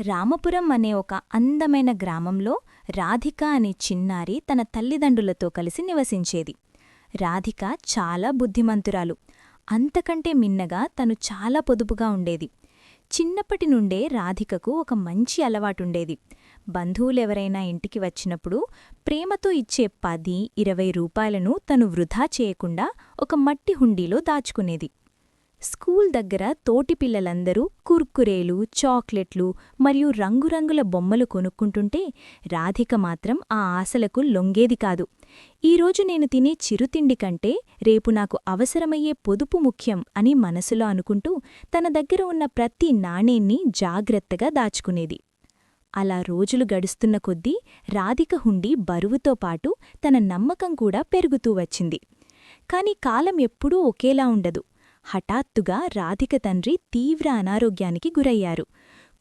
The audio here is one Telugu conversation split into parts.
రామపురం అనే ఒక అందమైన గ్రామంలో రాధిక అనే చిన్నారి తన తల్లిదండ్రులతో కలిసి నివసించేది. రాధిక చాలా బుద్ధిమంతురాలు. అంతకంటే మిన్నగా తను చాలా పొదుపుగా ఉండేది. చిన్నప్పటి నుండే రాధికకు ఒక మంచి అలవాటుండేది. బంధువులెవరైనా ఇంటికి వచ్చినప్పుడు ప్రేమతో ఇచ్చే 10, 20 రూపాయలను తను వృధా చేయకుండా ఒక మట్టి హుండీలో దాచుకునేది. స్కూల్ దగ్గర తోటి పిల్లలందరూ కుర్కురేలు, చాక్లెట్లు మరియు రంగురంగుల బొమ్మలు కొనుక్కుంటుంటే రాధిక మాత్రం ఆ ఆశలకు లొంగేది కాదు. ఈరోజు నేను తినే చిరుతిండి కంటే రేపు నాకు అవసరమయ్యే పొదుపు ముఖ్యం అని మనసులో అనుకుంటూ తన దగ్గర ఉన్న ప్రతి నాణేన్ని జాగ్రత్తగా దాచుకునేది. అలా రోజులు గడుస్తున్న కొద్దీ రాధిక హుండీ బరువుతో పాటు తన నమ్మకం కూడా పెరుగుతూ వచ్చింది. కాని కాలం ఎప్పుడూ ఒకేలా ఉండదు. హఠాత్తుగా రాధిక తండ్రి తీవ్ర అనారోగ్యానికి గురయ్యారు.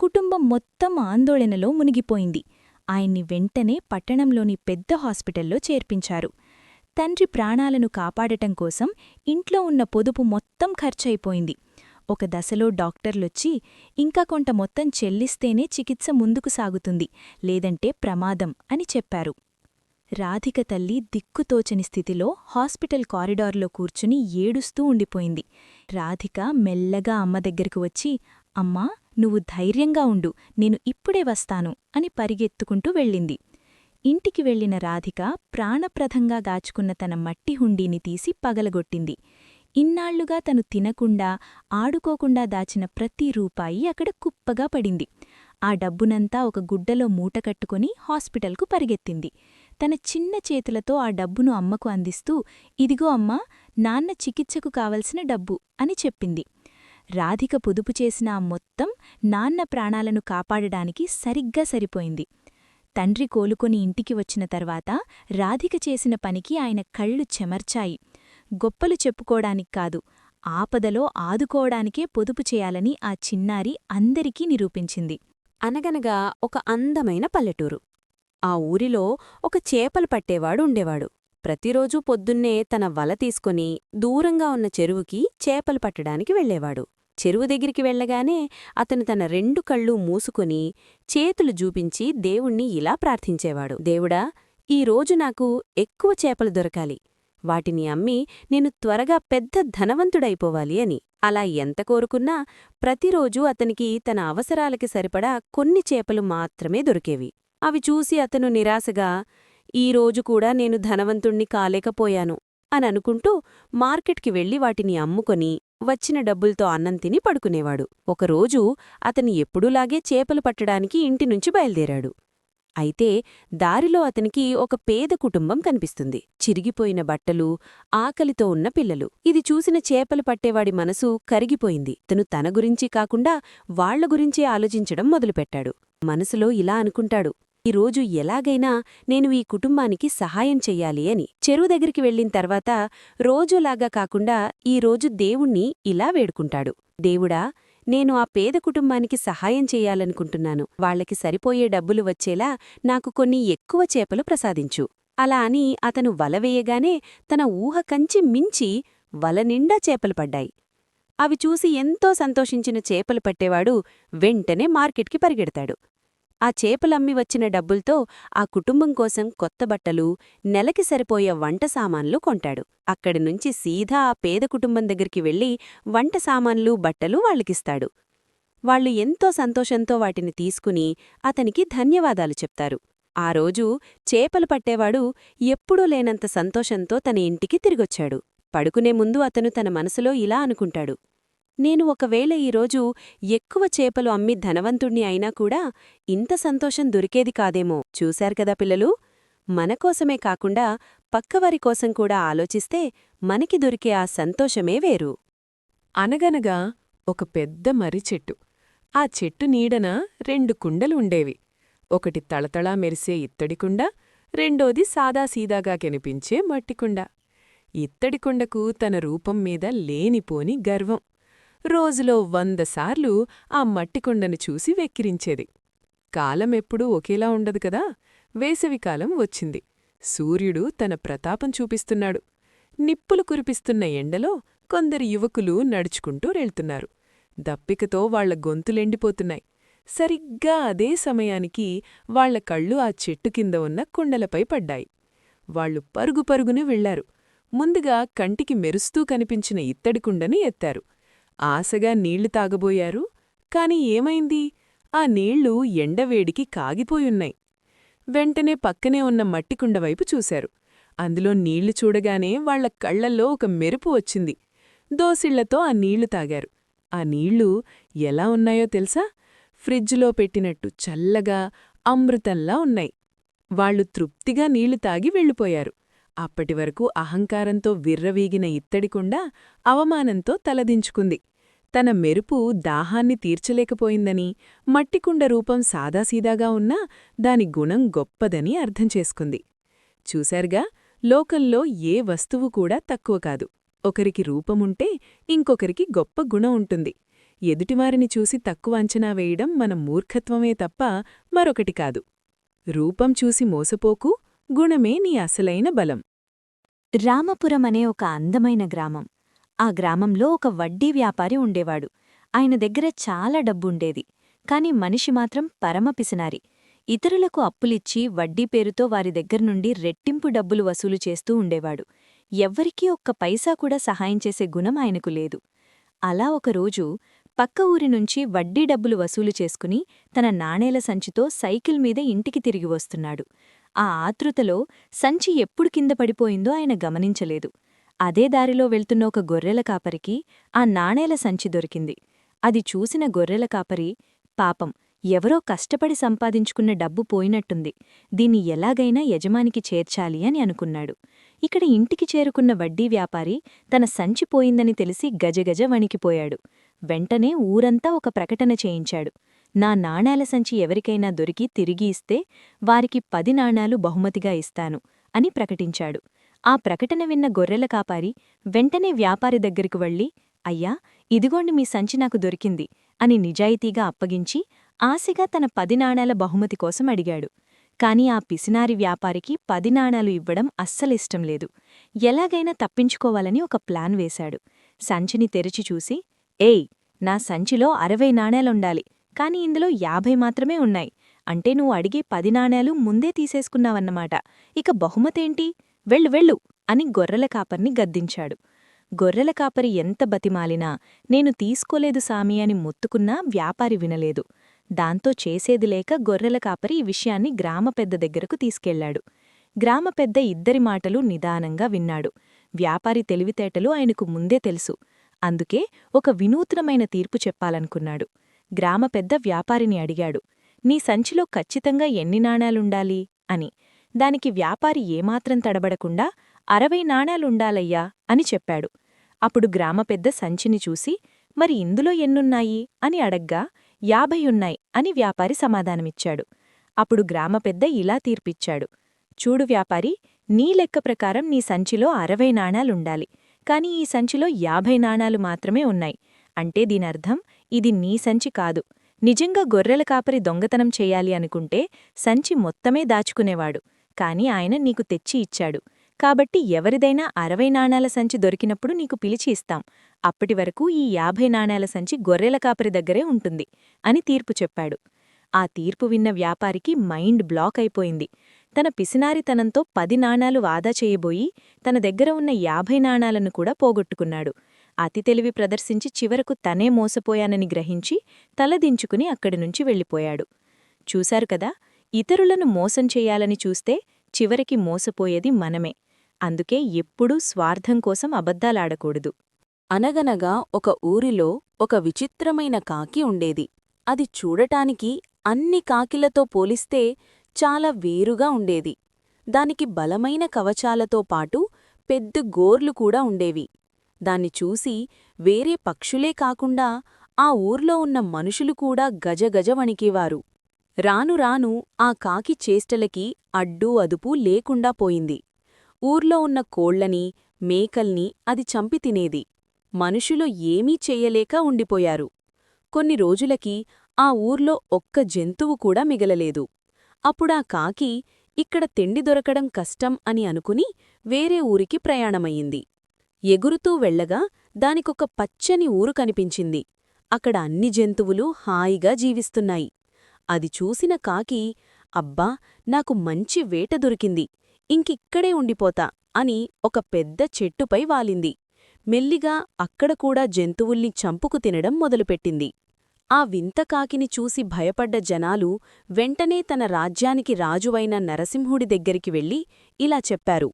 కుటుంబం మొత్తం ఆందోళనలో మునిగిపోయింది. ఆయన్ని వెంటనే పట్టణంలోని పెద్ద హాస్పిటల్లో చేర్పించారు. తండ్రి ప్రాణాలను కాపాడటం కోసం ఇంట్లో ఉన్న పొదుపు మొత్తం ఖర్చయిపోయింది. ఒక దశలో డాక్టర్లొచ్చి ఇంకా కొంత మొత్తం చెల్లిస్తేనే చికిత్స ముందుకు సాగుతుంది, లేదంటే ప్రమాదం అని చెప్పారు. రాధిక తల్లి దిక్కుతోచని స్థితిలో హాస్పిటల్ కారిడార్లో కూర్చుని ఏడుస్తూ ఉండిపోయింది. రాధిక మెల్లగా అమ్మ దగ్గరకు వచ్చి, అమ్మా, నువ్వు ధైర్యంగా ఉండు, నేను ఇప్పుడే వస్తాను అని పరిగెత్తుకుంటూ వెళ్ళింది. ఇంటికి వెళ్లిన రాధిక ప్రాణప్రదంగా దాచుకున్న తన మట్టి హుండీని తీసి పగలగొట్టింది. ఇన్నాళ్లుగా తను తినకుండా, ఆడుకోకుండా దాచిన ప్రతి రూపాయి అక్కడ కుప్పగా పడింది. ఆ డబ్బునంతా ఒక గుడ్డలో మూటకట్టుకుని హాస్పిటల్కు పరిగెత్తింది. తన చిన్న చేతులతో ఆ డబ్బును అమ్మకు అందిస్తూ, ఇదిగో అమ్మా, నాన్న చికిత్సకు కావలసిన డబ్బు అని చెప్పింది. రాధిక పొదుపు చేసిన ఆ మొత్తం నాన్న ప్రాణాలను కాపాడడానికి సరిగ్గా సరిపోయింది. తండ్రి కోలుకొని ఇంటికి వచ్చిన తర్వాత రాధిక చేసిన పనికి ఆయన కళ్ళు చెమర్చాయి. గొప్పలు చెప్పుకోడానిక్ కాదు, ఆపదలో ఆదుకోవడానికే పొదుపు చేయాలని ఆ చిన్నారి అందరికీ నిరూపించింది. అనగనగా ఒక అందమైన పల్లెటూరు. ఆ ఊరిలో ఒక చేపలు పట్టేవాడు ఉండేవాడు. ప్రతిరోజూ పొద్దున్నే తన వల తీసుకుని దూరంగా ఉన్న చెరువుకి చేపలు పట్టడానికి వెళ్లేవాడు. చెరువు దగ్గరికి వెళ్లగానే అతను తన 2 కళ్ళూ మూసుకుని చేతులు జూపించి దేవుణ్ణి ఇలా ప్రార్థించేవాడు. దేవుడా, ఈరోజు నాకు ఎక్కువ చేపలు దొరకాలి. వాటిని అమ్మి నేను త్వరగా పెద్ద ధనవంతుడైపోవాలి అని. అలా ఎంత కోరుకున్నా ప్రతిరోజూ అతనికి తన అవసరాలకి సరిపడా కొన్ని చేపలు మాత్రమే దొరికేవి. అవి చూసి అతను నిరాశగా, ఈరోజు కూడా నేను ధనవంతుణ్ణి కాలేకపోయాను అననుకుంటూ మార్కెట్కి వెళ్లి వాటిని అమ్ముకొని వచ్చిన డబ్బులతో అన్నం తిని పడుకునేవాడు. ఒకరోజు అతని ఎప్పుడూలాగే చేపలు పట్టడానికి ఇంటినుంచి బయల్దేరాడు. అయితే దారిలో అతనికి ఒక పేద కుటుంబం కనిపిస్తుంది. చిరిగిపోయిన బట్టలు, ఆకలితో ఉన్న పిల్లలు. ఇది చూసిన చేపలు పట్టేవాడి మనసు కరిగిపోయింది. తన గురించి కాకుండా వాళ్ల గురించే ఆలోచించడం మొదలుపెట్టాడు. మనసులో ఇలా అనుకుంటాడు, ఈరోజు ఎలాగైనా నేను ఈ కుటుంబానికి సహాయం చెయ్యాలి అని. చెరువు దగ్గరికి వెళ్లిన తర్వాత రోజులాగా కాకుండా ఈరోజు దేవుణ్ణి ఇలా వేడుకుంటాడు. దేవుడా, నేను ఆ పేద కుటుంబానికి సహాయం చెయ్యాలనుకుంటున్నాను. వాళ్లకి సరిపోయే డబ్బులు వచ్చేలా నాకు కొన్ని ఎక్కువ చేపలు ప్రసాదించు. అలా అని అతను వల వేయగానే తన ఊహ కంచి మించి వల నిండా చేపలు పడ్డాయి. అవి చూసి ఎంతో సంతోషించిన చేపలు పట్టేవాడు వెంటనే మార్కెట్కి పరిగెడతాడు. ఆ చేపలమ్మి వచ్చిన డబ్బుల్తో ఆ కుటుంబం కోసం కొత్త బట్టలు, నెలకి సరిపోయే వంట సామాన్లు కొంటాడు. అక్కడినుంచి సీదా ఆ పేద కుటుంబం దగ్గరికి వెళ్లి వంట సామాన్లు, బట్టలు వాళ్లకిస్తాడు. వాళ్లు ఎంతో సంతోషంతో వాటిని తీసుకుని అతనికి ధన్యవాదాలు చెప్తారు. ఆ రోజు చేపలు పట్టేవాడు ఎప్పుడూ లేనంత సంతోషంతో తన ఇంటికి తిరిగొచ్చాడు. పడుకునే ముందు అతను తన మనసులో ఇలా అనుకుంటాడు, నేను ఒకవేళ ఈరోజు ఎక్కువ చేపలు అమ్మి ధనవంతుణ్ణి అయినా కూడా ఇంత సంతోషం దొరికేది కాదేమో. చూశారు కదా పిల్లలు, మనకోసమే కాకుండా పక్కవారి కోసం కూడా ఆలోచిస్తే మనకి దొరికే ఆ సంతోషమే వేరు. అనగనగా ఒక పెద్ద మర్రి చెట్టు. ఆ చెట్టు నీడన 2 కుండలు ఉండేవి. ఒకటి తళతళా మెరిసే ఇత్తడికుండ, రెండోది సాదాసీదాగా కనిపించే మట్టికుండ. ఇత్తడికుండకు తన రూపం మీద లేనిపోని గర్వం. రోజులో 100 సార్లు ఆ మట్టికుండను చూసి వెక్కిరించేది. కాలమెప్పుడూ ఒకేలా ఉండదు కదా. వేసవికాలం వచ్చింది. సూర్యుడు తన ప్రతాపం చూపిస్తున్నాడు. నిప్పులు కురిపిస్తున్న ఎండలో కొందరు యువకులు నడుచుకుంటూ వెళ్తున్నారు. దప్పికతో వాళ్ల గొంతులెండిపోతున్నాయి. సరిగ్గా అదే సమయానికి వాళ్ల కళ్ళు ఆ చెట్టు కింద ఉన్న కుండలపై పడ్డాయి. వాళ్ళు పరుగు పరుగున వెళ్లారు. ముందుగా కంటికి మెరుస్తూ కనిపించిన ఇత్తడి కుండను ఎత్తారు. ఆశగా నీళ్లు తాగబోయారు. కాని ఏమైంది? ఆ నీళ్లు ఎండవేడికి కాగిపోయున్నాయి. వెంటనే పక్కనే ఉన్న మట్టికుండవైపు చూశారు. అందులో నీళ్లు చూడగానే వాళ్ల కళ్లల్లో ఒక మెరుపు వచ్చింది. దోసిళ్లతో ఆ నీళ్లు తాగారు. ఆ నీళ్లు ఎలా ఉన్నాయో తెలుసా? ఫ్రిడ్జ్లో పెట్టినట్టు చల్లగా, అమృతంలా ఉన్నాయి. వాళ్లు తృప్తిగా నీళ్లు తాగి వెళ్ళిపోయారు. అప్పటివరకు అహంకారంతో విర్రవీగిన ఇత్తడికుండ అవమానంతో తలదించుకుంది. తన మెరుపు దాహాన్ని తీర్చలేకపోయిందని, మట్టికుండ రూపం సాదాసీదాగా ఉన్నా దాని గుణం గొప్పదని అర్థం చేసుకుంది. చూశారుగా, లోకంలో ఏ వస్తువు కూడా తక్కువ కాదు. ఒకరికి రూపముంటే ఇంకొకరికి గొప్ప గుణం ఉంటుంది. ఎదుటివారిని చూసి తక్కువ అంచనా వేయడం మన మూర్ఖత్వమే తప్ప మరొకటి కాదు. రూపం చూసి మోసపోకు, గుణమే నీ అసలైన బలం. రామపురం అనే ఒక అందమైన గ్రామం. ఆ గ్రామంలో ఒక వడ్డీ వ్యాపారి ఉండేవాడు. ఆయన దగ్గర చాలా డబ్బుండేది. కాని మనిషి మాత్రం పరమ పిసినారి. ఇతరులకు అప్పులిచ్చి వడ్డీ పేరుతో వారి దగ్గర్నుండి రెట్టింపు డబ్బులు వసూలు చేస్తూ ఉండేవాడు. ఎవ్వరికీ ఒక్క పైసా కూడా సహాయం చేసే గుణం ఆయనకు లేదు. అలా ఒకరోజు పక్క ఊరి నుంచి వడ్డీ డబ్బులు వసూలు చేసుకుని తన నాణేల సంచితో సైకిల్ మీద ఇంటికి తిరిగి వస్తున్నాడు. ఆ ఆతృతలో సంచి ఎప్పుడు కింద పడిపోయిందో ఆయన గమనించలేదు. అదే దారిలో వెళ్తున్న ఒక గొర్రెల కాపరికి ఆ నాణేల సంచి దొరికింది. అది చూసిన గొర్రెల కాపరి, పాపం, ఎవరో కష్టపడి సంపాదించుకున్న డబ్బు పోయినట్టుంది, దీన్ని ఎలాగైనా యజమానికి చేర్చాలి అని అనుకున్నాడు. ఇక్కడ ఇంటికి చేరుకున్న వడ్డీ వ్యాపారి తన సంచి పోయిందని తెలిసి గజగజ వణికిపోయాడు. వెంటనే ఊరంతా ఒక ప్రకటన చేయించాడు. నా నాణేల సంచి ఎవరికైనా దొరికి తిరిగి ఇస్తే వారికి 10 నాణాలు బహుమతిగా ఇస్తాను అని ప్రకటించాడు. ఆ ప్రకటన విన్న గొర్రెల కాపారి వెంటనే వ్యాపారి దగ్గరకు వెళ్ళి, అయ్యా, ఇదిగోండి మీ సంచి నాకు దొరికింది అని నిజాయితీగా అప్పగించి ఆశగా తన 10 నాణాల బహుమతి కోసం అడిగాడు. కాని ఆ పిసినారి వ్యాపారికి 10 నాణాలు ఇవ్వడం అస్సలిష్టం లేదు. ఎలాగైనా తప్పించుకోవాలని ఒక ప్లాన్ వేశాడు. సంచిని తెరిచి చూసి, ఏయ్, నా సంచిలో 60 నాణేలుండాలి, కాని ఇందులో 50 మాత్రమే ఉన్నాయి. అంటే నువ్వు అడిగే 10 నాణేలు ముందే తీసేసుకున్నావన్నమాట. ఇక బహుమతేంటి? వెళ్ళు వెళ్ళు అని గొర్రెల కాపర్ని గద్దించాడు. గొర్రెల కాపరి ఎంత బతిమాలినా నేను తీసుకోలేదు సామి అని మొత్తుకున్నా వ్యాపారి వినలేదు. దాంతో చేసేది లేక గొర్రెల కాపరి ఈ విషయాన్ని గ్రామ పెద్ద దగ్గరకు తీసుకెళ్లాడు. గ్రామ పెద్ద ఇద్దరి మాటలు నిదానంగా విన్నాడు. వ్యాపారి తెలివితేటలు ఆయనకు ముందే తెలుసు. అందుకే ఒక వినూత్నమైన తీర్పు చెప్పాలనుకున్నాడు. గ్రామ పెద్ద వ్యాపారిని అడిగాడు, నీ సంచిలో ఖచ్చితంగా ఎన్ని నాణాలుండాలి అని. దానికి వ్యాపారి ఏమాత్రం తడబడకుండా 60 నాణాలుండాలయ్యా అని చెప్పాడు. అప్పుడు గ్రామ పెద్ద సంచిని చూసి, మరి ఇందులో ఎన్నున్నాయి అని అడగ్గా 50 ఉన్నాయి అని వ్యాపారి సమాధానమిచ్చాడు. అప్పుడు గ్రామ పెద్ద ఇలా తీర్పిచ్చాడు, చూడు వ్యాపారి, నీ లెక్క ప్రకారం నీ సంచిలో 60 నాణాలుండాలి, కాని ఈ సంచిలో 50 నాణాలు మాత్రమే ఉన్నాయి. అంటే దీనర్థం ఇది నీ సంచి కాదు. నిజంగా గొర్రెల కాపరి దొంగతనం చెయ్యాలి అనుకుంటే సంచి మొత్తమే దాచుకునేవాడు. కాని ఆయన నీకు తెచ్చి ఇచ్చాడు. కాబట్టి ఎవరిదైనా 60 నాణాల సంచి దొరికినప్పుడు నీకు పిలిచి ఇస్తాం. అప్పటివరకు ఈ 50 నాణాల సంచి గొర్రెల కాపరి దగ్గరే ఉంటుంది అని తీర్పు చెప్పాడు. ఆ తీర్పు విన్న వ్యాపారికి మైండ్ బ్లాక్ అయిపోయింది. తన పిసినారితనంతో 10 నాణాలు వాదా చేయబోయి తన దగ్గర ఉన్న 50 నాణాలను కూడా పోగొట్టుకున్నాడు. అతి తెలివి ప్రదర్శించి చివరకు తనే మోసపోయానని గ్రహించి తలదించుకుని అక్కడినుంచి వెళ్ళిపోయాడు. చూశారు కదా, ఇతరులను మోసం చెయ్యాలని చూస్తే చివరికి మోసపోయేది మనమే. అందుకే ఎప్పుడూ స్వార్థం కోసం అబద్ధాలాడకూడదు. అనగనగా ఒక ఊరిలో ఒక విచిత్రమైన కాకి ఉండేది. అది చూడటానికి అన్ని కాకిలతో పోలిస్తే చాలా వేరుగా ఉండేది. దానికి బలమైన కవచాలతో పాటు పెద్ద గోర్లు కూడా ఉండేవి. దాన్ని చూసి వేరే పక్షులే కాకుండా ఆ ఊర్లో ఉన్న మనుషులు కూడా గజగజ వణికేవారు. రాను రాను ఆ కాకి చేష్టలకి అడ్డూ అదుపు లేకుండా పోయింది. ఊర్లో ఉన్న కోళ్లని, మేకల్ని అది చంపి తినేది. మనుషులు ఏమీ చెయ్యలేక ఉండిపోయారు. కొన్ని రోజులకి ఆ ఊర్లో ఒక్క జంతువు కూడా మిగలలేదు. అప్పుడా కాకి ఇక్కడ తిండి దొరకడం కష్టం అని అనుకుని వేరే ఊరికి ప్రయాణమయ్యింది. ఎగురుతూ వెళ్లగా దానికొక పచ్చని ఊరు కనిపించింది. అక్కడ అన్ని జంతువులు హాయిగా జీవిస్తున్నాయి. అది చూసిన కాకి, అబ్బా, నాకు మంచి వేట దొరికింది, ఇంకిక్కడే ఉండిపోతా అని ఒక పెద్ద చెట్టుపై వాలింది. మెల్లిగా అక్కడ కూడా జంతువుల్ని చంపుకు తినడం మొదలుపెట్టింది. ఆ వింత కాకిని చూసి భయపడ్డ జనాలు వెంటనే తన రాజ్యానికి రాజువైన నరసింహుడి దగ్గరికి వెళ్లి ఇలా చెప్పారు: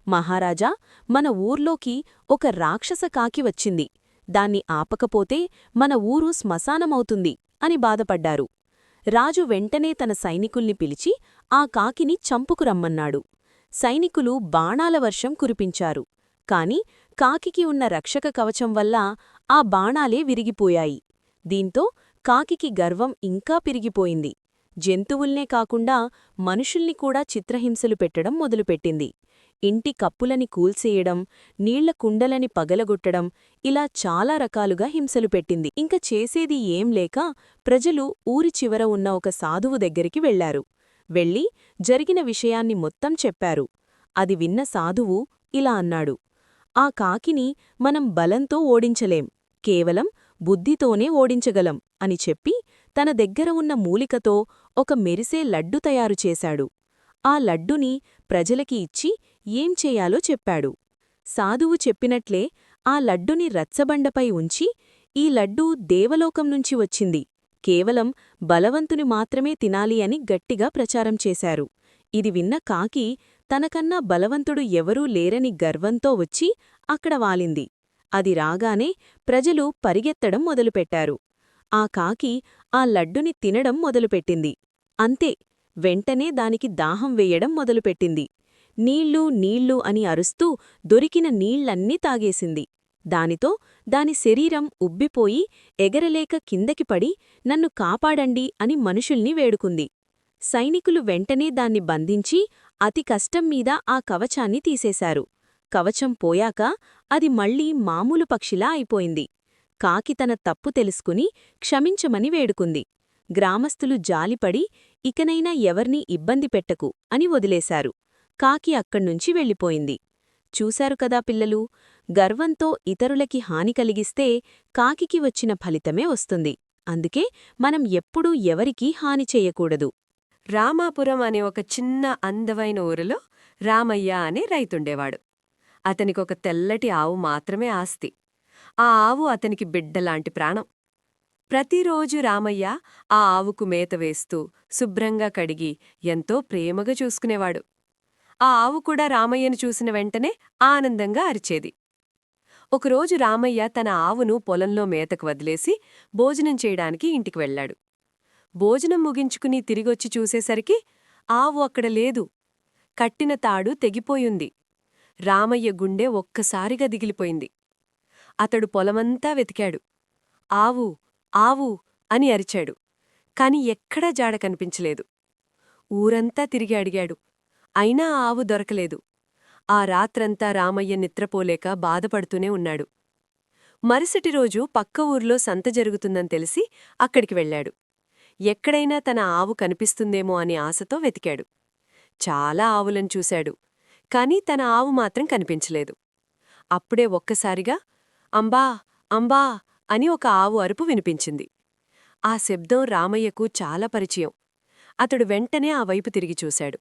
మహారాజా, మన ఊర్లోకి ఒక రాక్షస కాకి వచ్చింది, దాన్ని ఆపకపోతే మన ఊరు శ్మశానమవుతుంది అని బాధపడ్డారు. రాజు వెంటనే తన సైనికుల్ని పిలిచి ఆ కాకిని చంపుకురమ్మన్నాడు. సైనికులు బాణాల వర్షం కురిపించారు. కాని కాకికి ఉన్న రక్షక కవచం వల్ల ఆ బాణాలే విరిగిపోయాయి. దీంతో కాకికి గర్వం ఇంకా పెరిగిపోయింది. జంతువుల్నే కాకుండా మనుషుల్ని కూడా చిత్రహింసలు పెట్టడం మొదలుపెట్టింది. ఇంటి కప్పులని కూల్చేయడం, నీళ్ల కుండలని పగలగొట్టడం, ఇలా చాలా రకాలుగా హింసలు పెట్టింది. ఇంక చేసేది ఏం లేక ప్రజలు ఊరి చివర ఉన్న ఒక సాధువు దగ్గరికి వెళ్లారు. వెళ్ళి జరిగిన విషయాన్ని మొత్తం చెప్పారు. అది విన్న సాధువు ఇలా అన్నాడు: ఆ కాకిని మనం బలంతో ఓడించలేం, కేవలం బుద్ధితోనే ఓడించగలం అని చెప్పి తన దగ్గర ఉన్న మూలికతో ఒక మెరిసే లడ్డు తయారుచేశాడు. ఆ లడ్డుని ప్రజలకి ఇచ్చి ఏం చేయాలో చెప్పాడు. సాధువు చెప్పినట్లే ఆ లడ్డుని రచ్చబండపై ఉంచి, ఈ లడ్డూ దేవలోకం నుంచి వచ్చింది, కేవలం బలవంతుని మాత్రమే తినాలి అని గట్టిగా ప్రచారం చేశారు. ఇది విన్న కాకి తనకన్నా బలవంతుడు ఎవరూ లేరని గర్వంతో వచ్చి అక్కడ వాలింది. అది రాగానే ప్రజలు పరిగెత్తడం మొదలుపెట్టారు. ఆ కాకి ఆ లడ్డుని తినడం మొదలుపెట్టింది. అంతే, వెంటనే దానికి దాహం వేయడం మొదలుపెట్టింది. నీళ్ళు నీళ్ళు అని అరుస్తూ దొరికిన నీళ్లన్నీ తాగేసింది. దానితో దాని శరీరం ఉబ్బిపోయి ఎగరలేక కిందకి పడి నన్ను కాపాడండి అని మనుషుల్ని వేడుకుంది. సైనికులు వెంటనే దాన్ని బంధించి అతి కష్టం మీద ఆ కవచాన్ని తీసేశారు. కవచం పోయాక అది మళ్లీ మామూలు పక్షిలా అయిపోయింది. కాకి తన తప్పు తెలుసుకుని క్షమించమని వేడుకుంది. గ్రామస్థులు జాలిపడి ఇకనైనా ఎవర్నీ ఇబ్బంది పెట్టకు అని వదిలేశారు. కాకి అక్కడ్నుంచి వెళ్ళిపోయింది. చూశారు కదా పిల్లలు, గర్వంతో ఇతరులకి హాని కలిగిస్తే కాకికి వచ్చిన ఫలితమే వస్తుంది. అందుకే మనం ఎప్పుడూ ఎవరికీ హాని చెయ్యకూడదు. రామాపురం అనే ఒక చిన్న అందమైన ఊరిలో రామయ్య అనే రైతుండేవాడు. అతనికొక తెల్లటి ఆవు మాత్రమే ఆస్తి. ఆ ఆవు అతనికి బిడ్డలాంటి ప్రాణం. ప్రతిరోజు రామయ్య ఆ ఆవుకు మేత వేస్తూ శుభ్రంగా కడిగి ఎంతో ప్రేమగా చూసుకునేవాడు. ఆ ఆవు కూడా రామయ్యను చూసిన వెంటనే ఆనందంగా అరిచేది. ఒకరోజు రామయ్య తన ఆవును పొలంలో మేతకు వదిలేసి భోజనం చేయడానికి ఇంటికి వెళ్లాడు. భోజనం ముగించుకుని తిరిగొచ్చి చూసేసరికి ఆవు అక్కడ లేదు. కట్టిన తాడు తెగిపోయుంది. రామయ్య గుండె ఒక్కసారిగా దిగిలిపోయింది. అతడు పొలమంతా వెతికాడు. ఆవు ఆవు అని అరిచాడు. కాని ఎక్కడా జాడ కనిపించలేదు. ఊరంతా తిరిగి అడిగాడు. అయినా ఆ ఆవు దొరకలేదు. ఆ రాత్రంతా రామయ్య నిద్రపోలేక బాధపడుతూనే ఉన్నాడు. మరుసటి రోజు పక్క ఊర్లో సంత జరుగుతుందని తెలిసి అక్కడికి వెళ్లాడు. ఎక్కడైనా తన ఆవు కనిపిస్తుందేమో అని ఆశతో వెతికాడు. చాలా ఆవులను చూశాడు. కాని తన ఆవు మాత్రం కనిపించలేదు. అప్పుడే ఒక్కసారిగా అంబా అంబా అని ఒక ఆవు అరుపు వినిపించింది. ఆ శబ్దం రామయ్యకు చాలా పరిచయం. అతడు వెంటనే ఆ వైపు తిరిగి చూశాడు.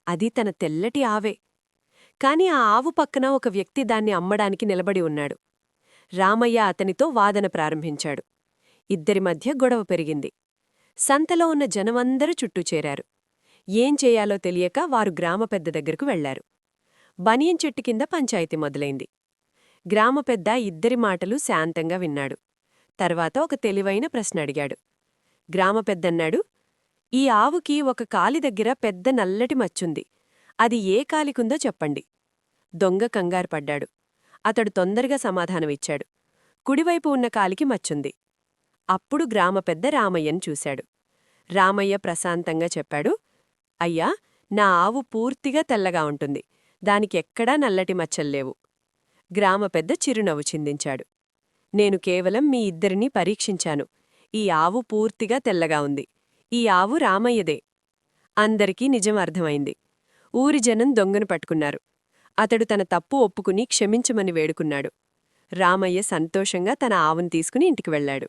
అది తన తెల్లటి ఆవే. కాని ఆ ఆవు పక్కన ఒక వ్యక్తి దాన్ని అమ్మడానికి నిలబడి ఉన్నాడు. రామయ్య అతనితో వాదన ప్రారంభించాడు. ఇద్దరి మధ్య గొడవ పెరిగింది. సంతలో ఉన్న జనమందరూ చుట్టూ చేరారు. ఏం చేయాలో తెలియక వారు గ్రామ పెద్ద దగ్గరకు వెళ్లారు. బనియన్ చెట్టు కింద పంచాయితీ మొదలైంది. గ్రామ పెద్ద ఇద్దరి మాటలు శాంతంగా విన్నాడు. తర్వాత ఒక తెలివైన ప్రశ్న అడిగాడు. గ్రామ పెద్దన్నాడు, ఈ ఆవుకి ఒక కాలి దగ్గర పెద్ద నల్లటి మచ్చుంది. అది ఏ కాలికుందో చెప్పండి. దొంగ కంగారుపడ్డాడు. అతడు తొందరగా సమాధానమిచ్చాడు. కుడివైపు ఉన్న కాలికి మచ్చుంది. అప్పుడు గ్రామ పెద్ద రామయ్యను చూశాడు. రామయ్య ప్రశాంతంగా చెప్పాడు, అయ్యా, నా ఆవు పూర్తిగా తెల్లగా ఉంటుంది. దానికెక్కడా నల్లటి మచ్చల్లేవు. గ్రామ పెద్ద చిరునవ్వు చిందించాడు. నేను కేవలం మీ ఇద్దరినీ పరీక్షించాను. ఈ ఆవు పూర్తిగా తెల్లగా ఉంది. ఈ ఆవు రామయ్యదే. అందరికీ నిజం అర్థమైంది. ఊరి జనం దొంగను పట్టుకున్నారు. అతడు తన తప్పు ఒప్పుకుని క్షమించమని వేడుకున్నాడు. రామయ్య సంతోషంగా తన ఆవును తీసుకుని ఇంటికి వెళ్లాడు.